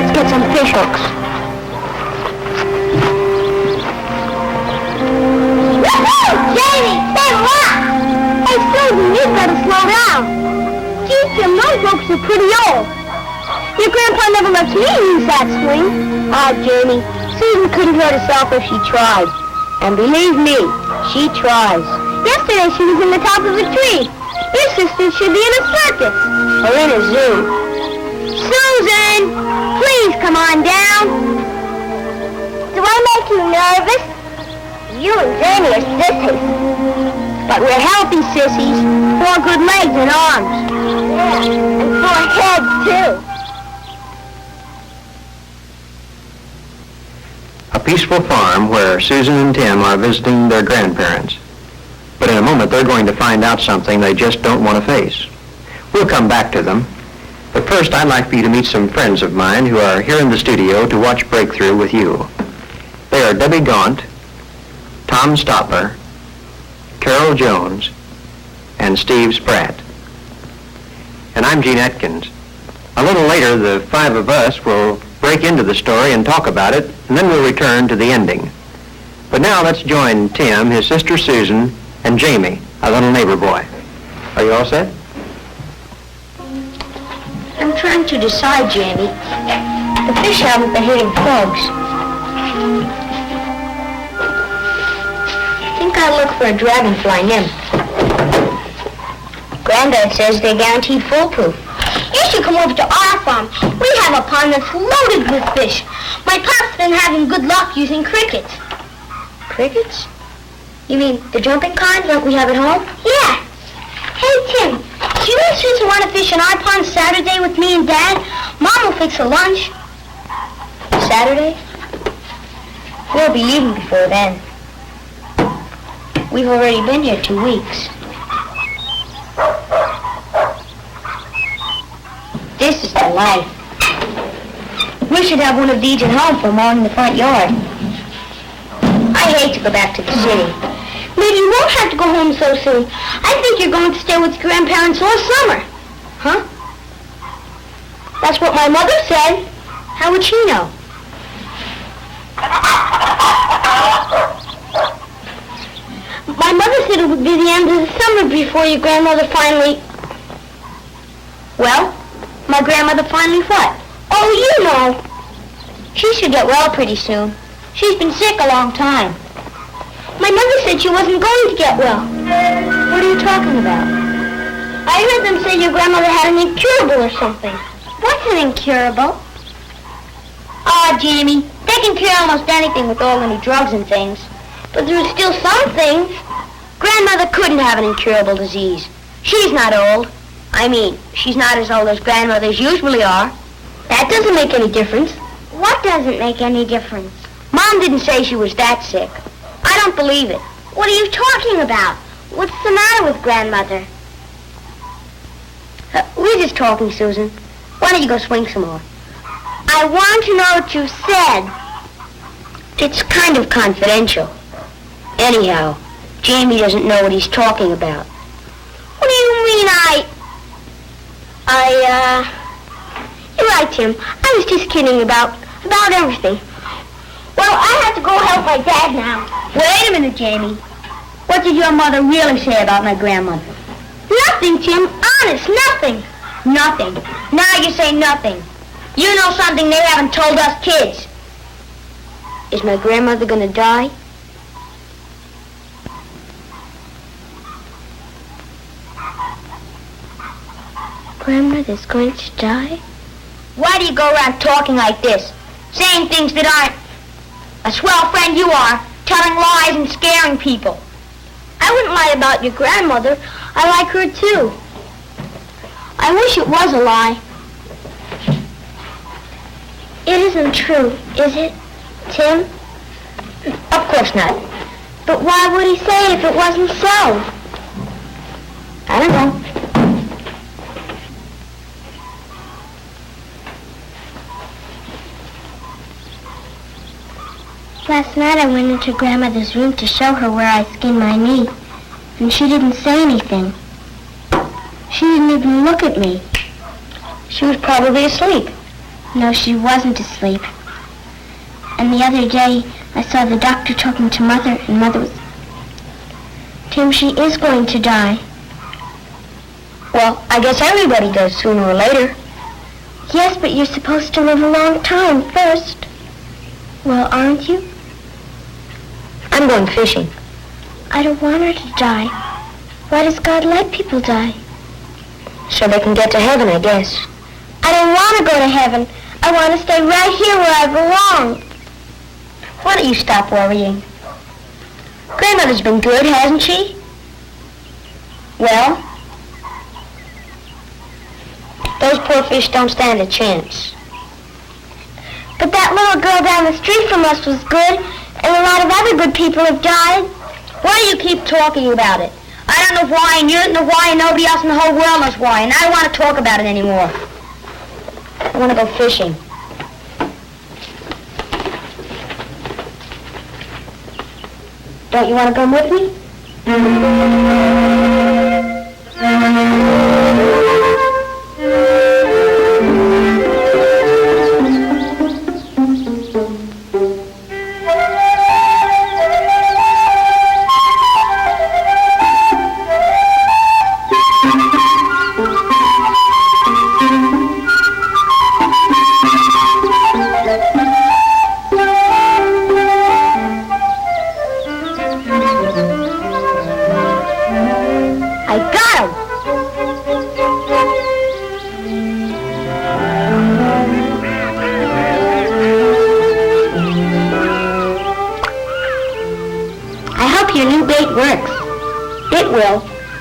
Let's get some fish hooks. Woohoo! Jamie, say what? Hey, Susan, you better slow down. Gee, Jim, those ropes are pretty old. Your grandpa never lets me use that swing. Ah, Jamie, Susan couldn't hurt herself if she tried. And believe me, she tries. Yesterday she was in the top of a tree. Your sister should be in a circus. Or in a zoo. Susan, please come on down. Do I make you nervous? You and Jamie are sissies. But we're healthy sissies. 4 good legs and arms. Yeah, and 4 heads, too. A peaceful farm where Susan and Tim are visiting their grandparents. But in a moment, they're going to find out something they just don't want to face. We'll come back to them. But first, I'd like for you to meet some friends of mine who are here in the studio to watch Breakthrough with you. They are Debbie Gaunt, Tom Stopper, Carol Jones, and Steve Spratt. And I'm Gene Atkins. A little later, the 5 of us will break into the story and talk about it, and then we'll return to the ending. But now let's join Tim, his sister Susan, and Jamie, a little neighbor boy. Are you all set? I'm trying to decide, Jamie. The fish haven't been hitting frogs. I think I'll look for a dragonfly nymph. Granddad says they're guaranteed foolproof. You should come over to our farm. We have a pond that's loaded with fish. My pop's been having good luck using crickets. Crickets? You mean the jumping kind like we have at home? Yeah. Hey, Tim, do you and Susan want to fish in our pond Saturday with me and Dad? Mom will fix a lunch. Saturday? We'll be leaving before then. We've already been here 2 weeks. This is the life. We should have one of these at home for mowing the front yard. I hate to go back to the city. Maybe you won't have to go home so soon. I think you're going to stay with your grandparents all summer. Huh? That's what my mother said. How would she know? My mother said it would be the end of the summer before your grandmother finally... Well, my grandmother finally what? Oh, you know. She should get well pretty soon. She's been sick a long time. My mother said she wasn't going to get well. What are you talking about? I heard them say your grandmother had an incurable or something. What's an incurable? Ah, Jamie, they can cure almost anything with all any drugs and things. But there's still some things. Grandmother couldn't have an incurable disease. She's not old. I mean, she's not as old as grandmothers usually are. That doesn't make any difference. What doesn't make any difference? Mom didn't say she was that sick. I don't believe it. What are you talking about? What's the matter with grandmother? We're just talking, Susan. Why don't you go swing some more? I want to know what you said. It's kind of confidential. Anyhow, Jamie doesn't know what he's talking about. What do you mean You're right, Tim. I was just kidding about everything. Well, I have to go help my dad now. Wait a minute, Jamie. What did your mother really say about my grandmother? Nothing, Tim. Honest, nothing. Nothing. Now you say nothing. You know something they haven't told us kids. Is my grandmother going to die? Grandmother's going to die? Why do you go around talking like this? Saying things that aren't... A swell friend you are, telling lies and scaring people. I wouldn't lie about your grandmother. I like her too. I wish it was a lie. It isn't true, is it, Tim? Of course not. But why would he say it if it wasn't so? I don't know. Last night I went into Grandmother's room to show her where I skinned my knee, and she didn't say anything. She didn't even look at me. She was probably asleep. No, she wasn't asleep. And the other day, I saw the doctor talking to Mother, and Mother was... Tim, she is going to die. Well, I guess everybody does sooner or later. Yes, but you're supposed to live a long time first. Well, aren't you? I'm going fishing. I don't want her to die. Why does God let people die? So they can get to heaven, I guess. I don't want to go to heaven. I want to stay right here where I belong. Why don't you stop worrying? Grandmother's been good, hasn't she? Well, those poor fish don't stand a chance. But that little girl down the street from us was good, and a lot of other good people have died. Why do you keep talking about it? I don't know why, and you don't know why, and nobody else in the whole world knows why, and I don't want to talk about it anymore. I want to go fishing. Don't you want to come with me?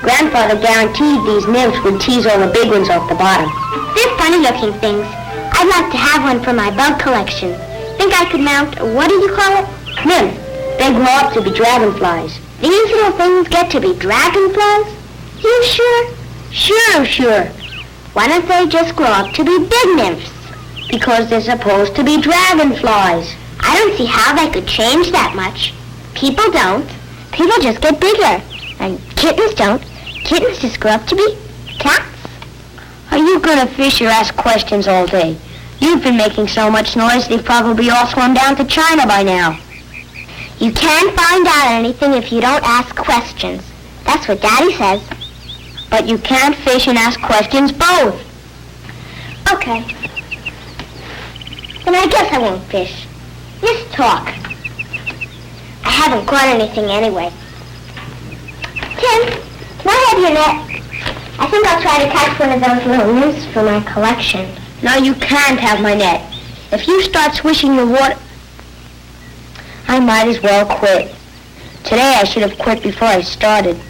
Grandfather guaranteed these nymphs would tease all the big ones off the bottom. They're funny-looking things. I'd like to have one for my bug collection. Think I could mount, what do you call it? Nymph. They grow up to be dragonflies. These little things get to be dragonflies? You sure? Sure. Why don't they just grow up to be big nymphs? Because they're supposed to be dragonflies. I don't see how they could change that much. People don't. People just get bigger. And kittens don't. Kittens just grow up to be cats. Are you going to fish or ask questions all day? You've been making so much noise, they've probably all swum down to China by now. You can't find out anything if you don't ask questions. That's what Daddy says. But you can't fish and ask questions both. Okay. Then I guess I won't fish. Just talk. I haven't caught anything anyway. Tim, can I have your net? I think I'll try to catch one of those little nymphs for my collection. No, you can't have my net. If you start swishing your water, I might as well quit. Today I should have quit before I started.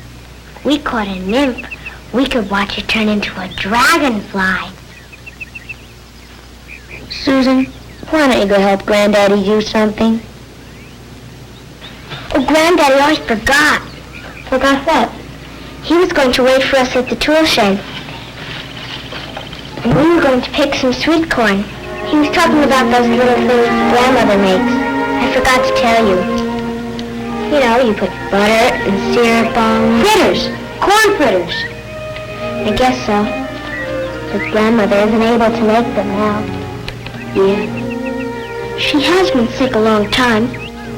We caught a nymph. We could watch it turn into a dragonfly. Susan, why don't you go help Granddaddy do something? Oh, Granddaddy always forgot. Forgot what? He was going to wait for us at the tool shed. And we were going to pick some sweet corn. He was talking about those little things Grandmother makes. I forgot to tell you. You know, you put butter and syrup on... Fritters! Corn fritters! I guess so. But Grandmother isn't able to make them now. Yeah. She has been sick a long time,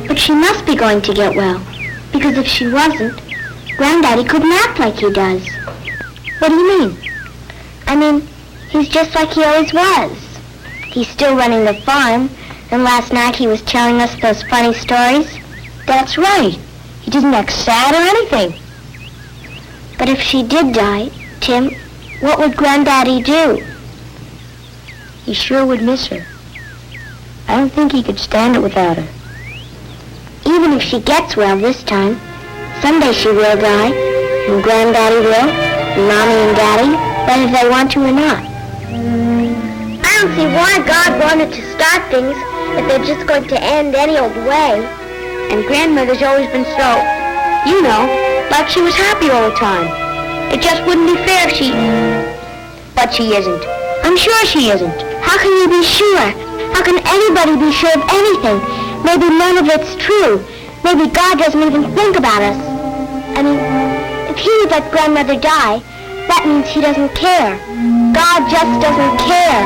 but she must be going to get well. Because if she wasn't, Granddaddy couldn't act like he does. What do you mean? I mean, he's just like he always was. He's still running the farm, and last night he was telling us those funny stories. That's right. He doesn't act sad or anything. But if she did die, Tim, what would Granddaddy do? He sure would miss her. I don't think he could stand it without her. Even if she gets well this time, someday she will die, and Granddaddy will, and Mommy and Daddy, whether they want to or not. I don't see why God wanted to start things if they're just going to end any old way. And Grandmother's always been so, you know, like she was happy all the time. It just wouldn't be fair if she... But she isn't. I'm sure she isn't. How can you be sure? How can anybody be sure of anything? Maybe none of it's true. Maybe God doesn't even think about us. I mean, if he would let Grandmother die, that means he doesn't care. God just doesn't care.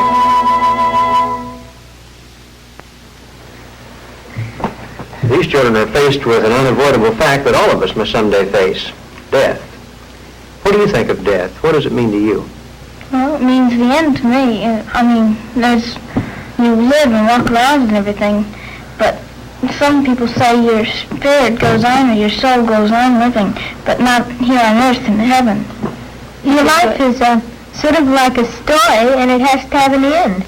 These children are faced with an unavoidable fact that all of us must someday face, death. What do you think of death? What does it mean to you? Well, it means the end to me. I mean, you live and walk around and everything, but some people say your spirit goes on or your soul goes on living, but not here on earth in heaven. Your life is sort of like a story, and it has to have an end.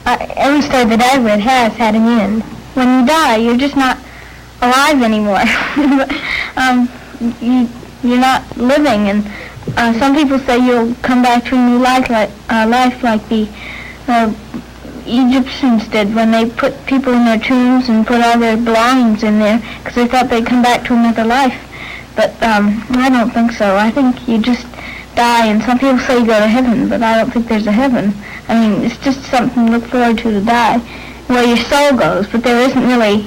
Every story that I've read has had an end. When you die, you're just not alive anymore. You're not living, and some people say you'll come back to a new life like the Egyptians did when they put people in their tombs and put all their belongings in there because they thought they'd come back to another life. But I don't think so. I think you just die, and some people say you go to heaven, but I don't think there's a heaven. I mean, it's just something to look forward to die, where your soul goes, but there isn't really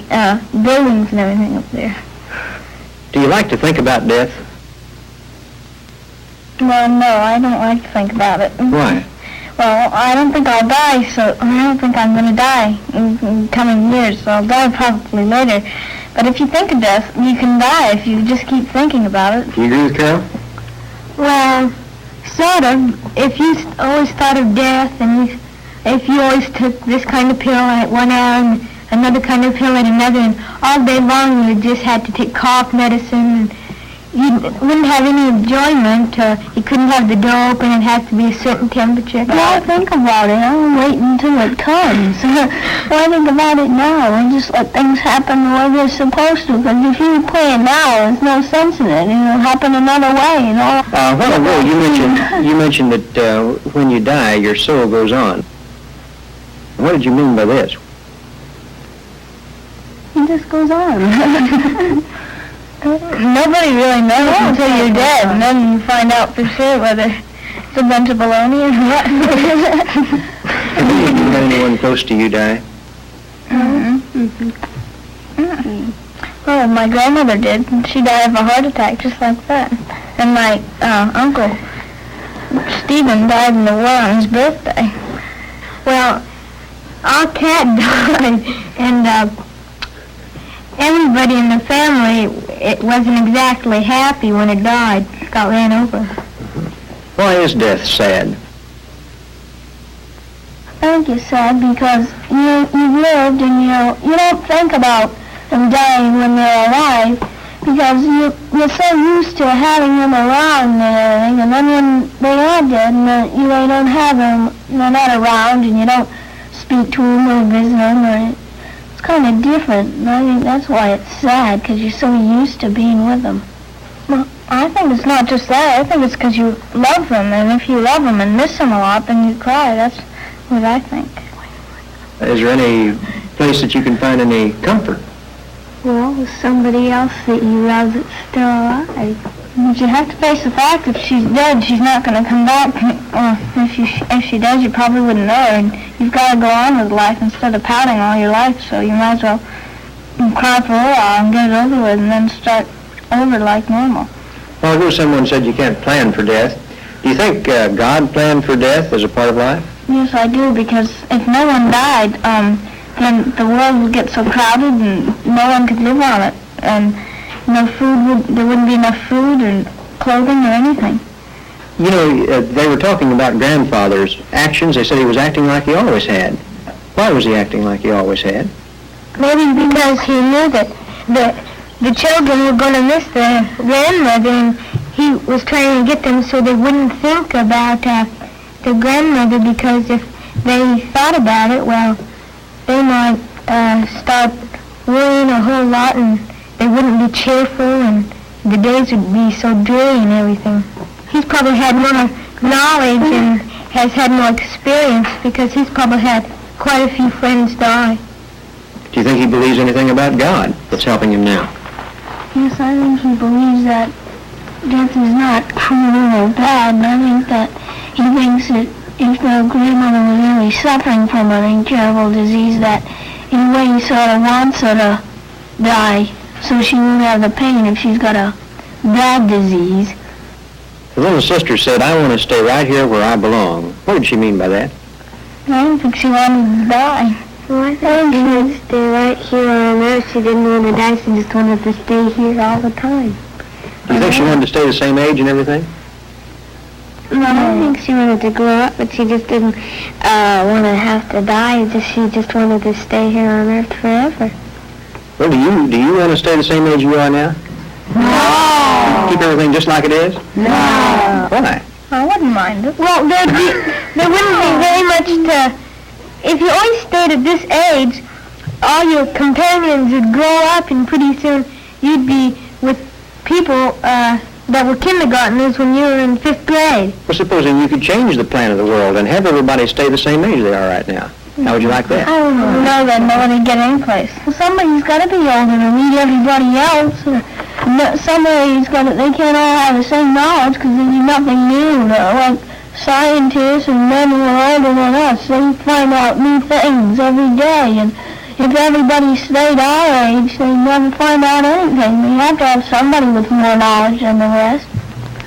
buildings and everything up there. Do you like to think about death? Well, no, I don't like to think about it. Why? Well, I don't think I'll die, so I don't think I'm going to die in coming years, so I'll die probably later. But if you think of death, you can die if you just keep thinking about it. Do you agree with Carol? Well, sort of. If you always thought of death, and if you always took this kind of pill at one hour and another kind of pill at another, and all day long you just had to take cough medicine, and you wouldn't have any enjoyment. You couldn't have the door open. It has to be a certain temperature. Why think about it? I'll wait until it comes. Why think about it now and just let things happen the way they're supposed to? Because if you play it now, there's no sense in it. It'll happen another way, you know. A while ago, you mentioned that when you die, your soul goes on. What did you mean by this? It just goes on. Nobody really knows until you're dead, and then you find out for sure whether it's a bunch of baloney or what. Have you had anyone close to you die? Well, my grandmother did. She died of a heart attack just like that. And my uncle, Stephen, died in the war on his birthday. Well, our cat died, and everybody in the family, it wasn't exactly happy when it died. It got ran over. Why is death sad? I think it's sad because you've lived and you don't think about them dying when they're alive because you're so used to having them around and everything, and then when they are dead and you don't have them, they're not around and you don't speak to them or visit them, or it's kind of different, and I think that's why it's sad, because you're so used to being with them. Well, I think it's not just that. I think it's because you love them, and if you love them and miss them a lot, then you cry. That's what I think. Is there any place that you can find any comfort? Well, with somebody else that you love that's still alive. But you have to face the fact if she's dead, she's not going to come back. Or if she does, you probably wouldn't know her. And you've got to go on with life instead of pouting all your life. So you might as well cry for a while and get it over with and then start over like normal. Well, ago someone said you can't plan for death. Do you think God planned for death as a part of life? Yes, I do, because if no one died, then the world would get so crowded and no one could live on it. And there wouldn't be enough food or clothing or anything. You know, they were talking about grandfather's actions. They said he was acting like he always had. Why was he acting like he always had? Maybe because he knew that the children were going to miss their grandmother, and he was trying to get them so they wouldn't think about the grandmother, because if they thought about it, well, they might start worrying a whole lot, and they wouldn't be cheerful, and the days would be so dreary and everything. He's probably had more knowledge and has had more experience because he's probably had quite a few friends die. Do you think he believes anything about God that's helping him now? Yes, I think he believes that death is not cruel or bad, and I think that he thinks that if the grandmother was really suffering from an incurable disease, that in a way he sort of wants her to die so she won't have the pain if she's got a bad disease. The little sister said, "I want to stay right here where I belong." What did she mean by that? I don't think she wanted to die. Well, I think she would stay right here on Earth. She didn't want to die. She just wanted to stay here all the time. Do you think she wanted to stay the same age and everything? No, I think she wanted to grow up, but she just didn't want to have to die. She just wanted to stay here on Earth forever. Well, do you want to stay the same age you are now? No. Keep everything just like it is? No. Why? I wouldn't mind it. Well, there wouldn't be very much to... If you always stayed at this age, all your companions would grow up, and pretty soon you'd be with people that were kindergartners when you were in 5th grade. Well, supposing you could change the plan of the world and have everybody stay the same age they are right now. How would you like that? I don't know that nobody get any place. Well, somebody's got to be older to meet everybody else. Somebody's got to, they can't all have the same knowledge because there's nothing new. Like scientists and men who are older than us, they find out new things every day. And if everybody stayed our age, they'd never find out anything. We have to have somebody with more knowledge than the rest.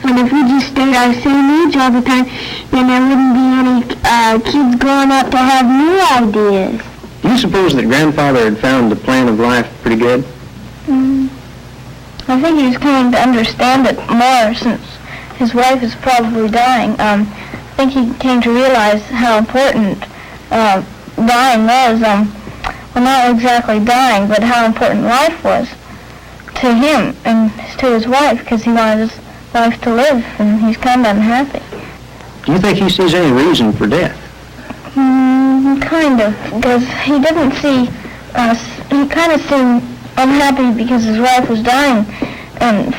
And if we just stayed our same age all the time, then there wouldn't be any kids growing up to have new ideas. Do you suppose that Grandfather had found the plan of life pretty good? I think he's coming to understand it more since his wife is probably dying. I think he came to realize how important dying was. Well, not exactly dying, but how important life was to him and to his wife, because he wanted his wife to live, and he's kind of unhappy. Do you think he sees any reason for death? Kind of, because he didn't see us. He kind of seemed unhappy because his wife was dying, and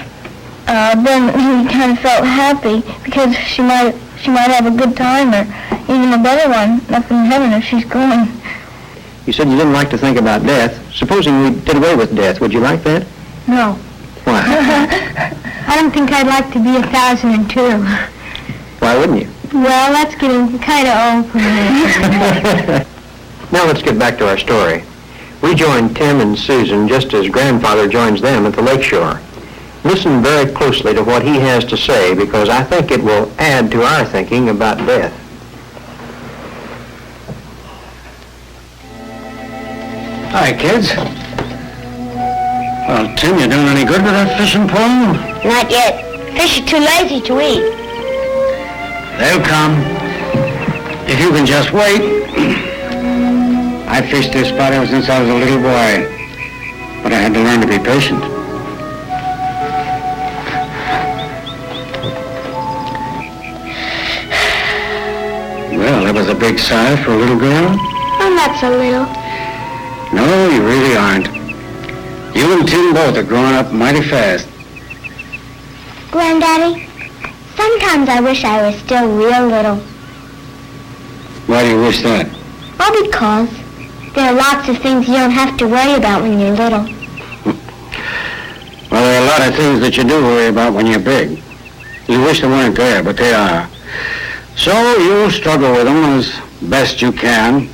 then he kind of felt happy because she might have a good time, or even a better one up in heaven if she's going. You said you didn't like to think about death. Supposing we did away with death, would you like that? No. Why? I don't think I'd like to be 1,002. Why wouldn't you? Well, that's getting kind of old for me. Now let's get back to our story. We joined Tim and Susan just as Grandfather joins them at the lakeshore. Listen very closely to what he has to say, because I think it will add to our thinking about death. Hi, kids. Well, Tim, you doing any good with that fishing pole? Not yet. Fish are too lazy to eat. They'll come. If you can just wait. I fished this spot ever since I was a little boy, but I had to learn to be patient. Well, that was a big sigh for a little girl. I'm not so little. No, you really aren't. You and Tim both are growing up mighty fast. Granddaddy, sometimes I wish I was still real little. Why do you wish that? Oh, because there are lots of things you don't have to worry about when you're little. Well, there are a lot of things that you do worry about when you're big. You wish they weren't there, but they are. So you'll struggle with them as best you can,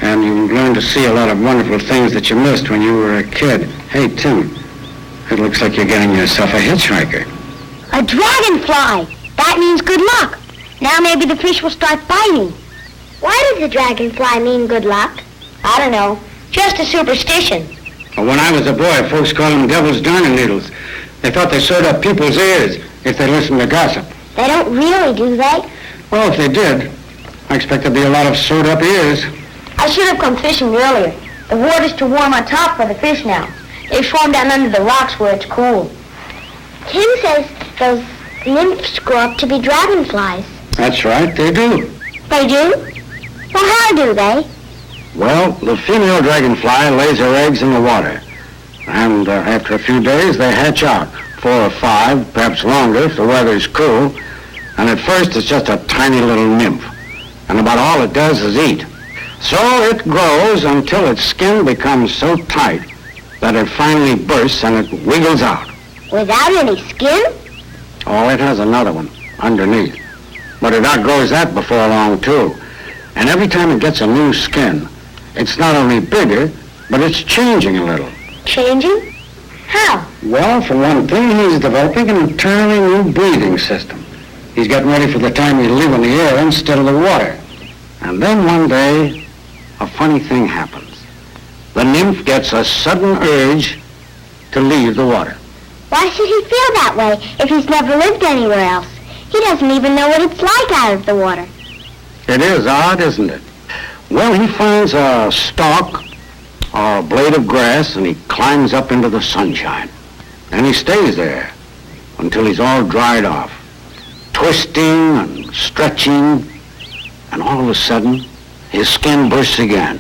and you learn to see a lot of wonderful things that you missed when you were a kid. Hey, Tim, it looks like you're getting yourself a hitchhiker. A dragonfly! That means good luck. Now maybe the fish will start biting. Why does the dragonfly mean good luck? I don't know. Just a superstition. Well, when I was a boy, folks called them devil's darning needles. They thought they sewed up people's ears if they listened to gossip. They don't really, do they? Well, if they did, I expect there'd be a lot of sewed up ears. I should have come fishing earlier. The water's too warm on top for the fish now. They swarm down under the rocks where it's cool. Tim says those nymphs grow up to be dragonflies. That's right, they do. They do? Well, how do they? Well, the female dragonfly lays her eggs in the water. And after a few days, they hatch out. 4 or 5, perhaps longer if the weather's cool. And at first, it's just a tiny little nymph. And about all it does is eat. So it grows until its skin becomes so tight that it finally bursts and it wiggles out. Without any skin? Oh, it has another one underneath. But it outgrows that before long, too. And every time it gets a new skin, it's not only bigger, but it's changing a little. Changing? How? Well, for one thing, he's developing an entirely new breathing system. He's getting ready for the time he'll live in the air instead of the water. And then one day, a funny thing happens. The nymph gets a sudden urge to leave the water. Why should he feel that way if he's never lived anywhere else? He doesn't even know what it's like out of the water. It is odd, isn't it? Well, he finds a stalk or a blade of grass and he climbs up into the sunshine. And he stays there until he's all dried off, twisting and stretching, and all of a sudden, his skin bursts again.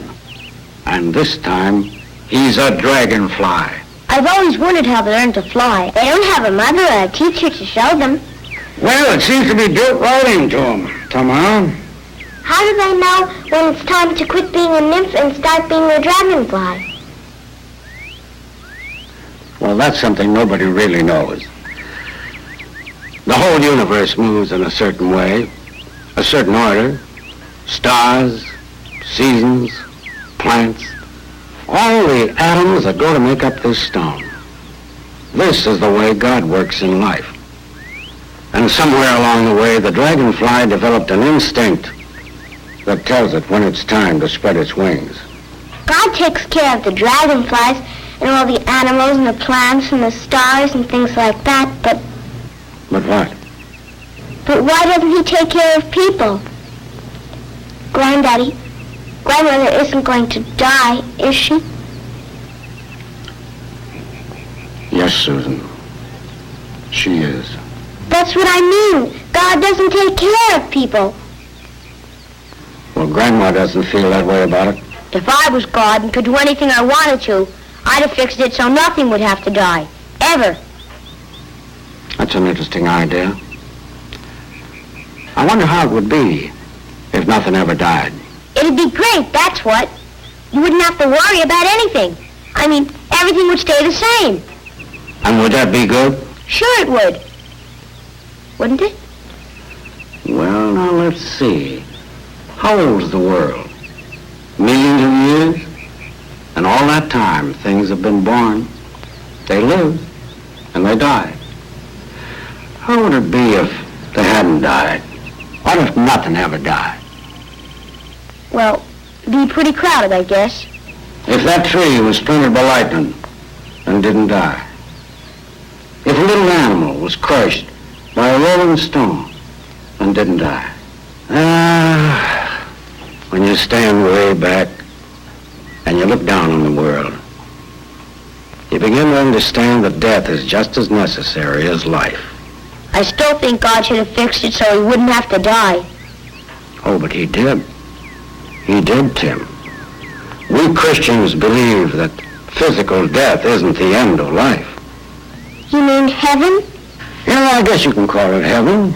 And this time, he's a dragonfly. I've always wondered how they learn to fly. They don't have a mother or a teacher to show them. Well, it seems to be built right into him, Tamara. How do they know when it's time to quit being a nymph and start being a dragonfly? Well, that's something nobody really knows. The whole universe moves in a certain way, a certain order. Stars, seasons, plants, all the atoms that go to make up this stone. This is the way God works in life. And somewhere along the way, the dragonfly developed an instinct that tells it when it's time to spread its wings. God takes care of the dragonflies and all the animals and the plants and the stars and things like that, but what? But why doesn't he take care of people? Granddaddy, Grandmother isn't going to die, is she? Yes, Susan. She is. That's what I mean. God doesn't take care of people. Well, Grandma doesn't feel that way about it. If I was God and could do anything I wanted to, I'd have fixed it so nothing would have to die. Ever. That's an interesting idea. I wonder how it would be if nothing ever died. It'd be great, that's what. You wouldn't have to worry about anything. I mean, everything would stay the same. And would that be good? Sure it would. Wouldn't it? Well, now let's see. How old is the world? Millions of years? And all that time, things have been born. They live, and they die. How would it be if they hadn't died? What if nothing ever died? Well, be pretty crowded, I guess. If that tree was splintered by lightning and didn't die. If a little animal was crushed by a rolling stone and didn't die. When you stand way back and you look down on the world, you begin to understand that death is just as necessary as life. I still think God should have fixed it so he wouldn't have to die. Oh, but he did. He did, Tim. We Christians believe that physical death isn't the end of life. You mean heaven? Yeah, I guess you can call it heaven,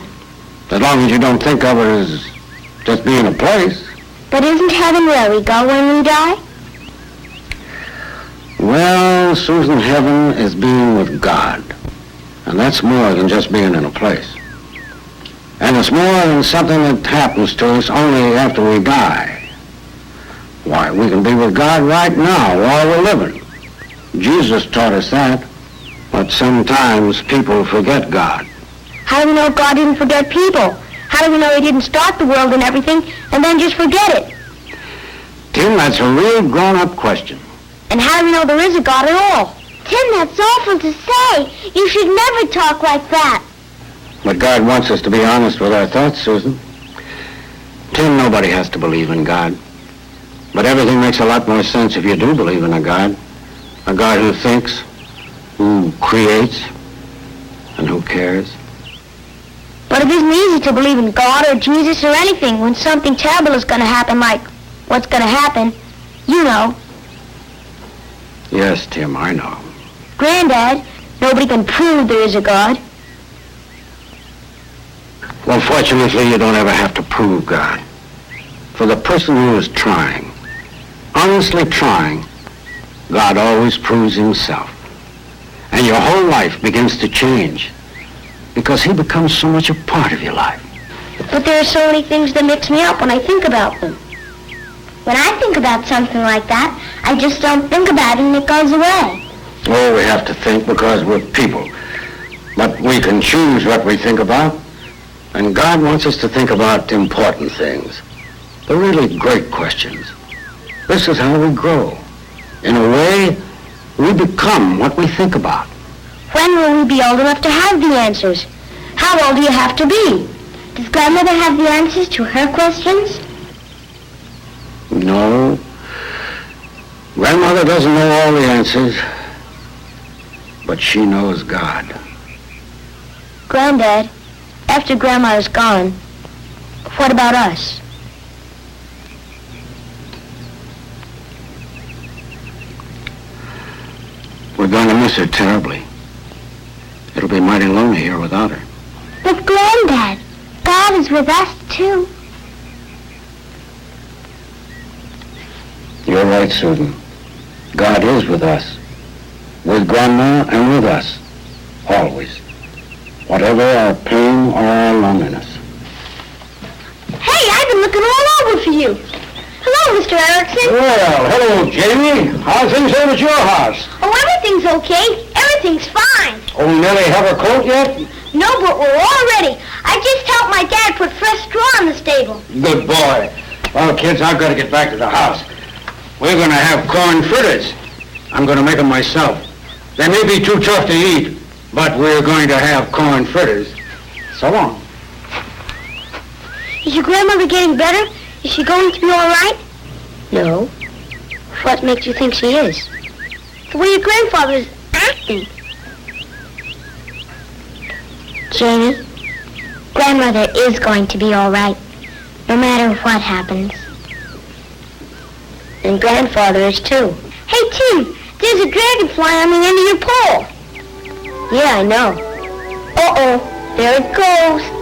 as long as you don't think of it as just being a place. But isn't heaven where we go when we die? Well, Susan, heaven is being with God. And that's more than just being in a place. And it's more than something that happens to us only after we die. Why, we can be with God right now while we're living. Jesus taught us that. But sometimes people forget God. How do we know God didn't forget people? How do we know he didn't start the world and everything and then just forget it? Tim, that's a real grown-up question. And how do we know there is a God at all? Tim, that's awful to say. You should never talk like that. But God wants us to be honest with our thoughts, Susan. Tim, nobody has to believe in God. But everything makes a lot more sense if you do believe in a God who thinks, who creates, and who cares. But it isn't easy to believe in God or Jesus or anything when something terrible is going to happen, like what's going to happen. You know. Yes, Tim, I know. Granddad, nobody can prove there is a God. Well, fortunately, you don't ever have to prove God. For the person who is trying, honestly trying, God always proves himself. And your whole life begins to change because he becomes so much a part of your life. But there are so many things that mix me up when I think about them. When I think about something like that, I just don't think about it and it goes away. Oh, we have to think because we're people. But we can choose what we think about. And God wants us to think about important things. The really great questions. This is how we grow. In a way, we become what we think about. When will we be old enough to have the answers? How old do you have to be? Does Grandmother have the answers to her questions? No. Grandmother doesn't know all the answers, but she knows God. Granddad, after Grandma's gone, what about us? We're going to miss her terribly. It'll be mighty lonely here without her. But Granddad, God is with us too. You're right, Susan. God is with us. With Grandma and with us. Always. Whatever our pain or our loneliness. Hey, I've been looking all over for you. Hello, Mr. Erickson. Well, hello, Jamie. How's things over at your house? Oh, everything's okay. Everything's fine. Oh, Nellie have her coat yet? No, but we're all ready. I just helped my dad put fresh straw in the stable. Good boy. Well, kids, I've got to get back to the house. We're going to have corn fritters. I'm going to make them myself. They may be too tough to eat, but we're going to have corn fritters. So long. Is your grandmother getting better? Is she going to be all right? No. What makes you think she is? The way your grandfather is acting. Jamie, Grandmother is going to be all right, no matter what happens. And Grandfather is too. Hey, Tim, there's a dragonfly on the end of your pole. Yeah, I know. Uh-oh, there it goes.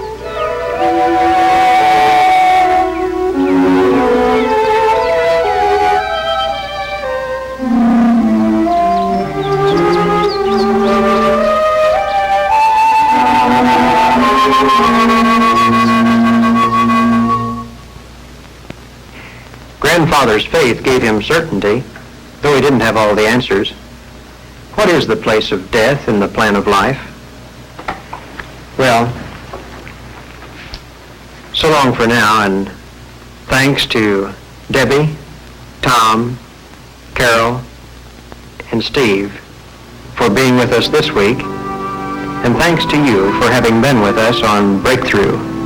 Grandfather's faith gave him certainty, though he didn't have all the answers. What is the place of death in the plan of life? Well, so long for now, and thanks to Debbie, Tom, Carol, and Steve for being with us this week, and thanks to you for having been with us on Breakthrough.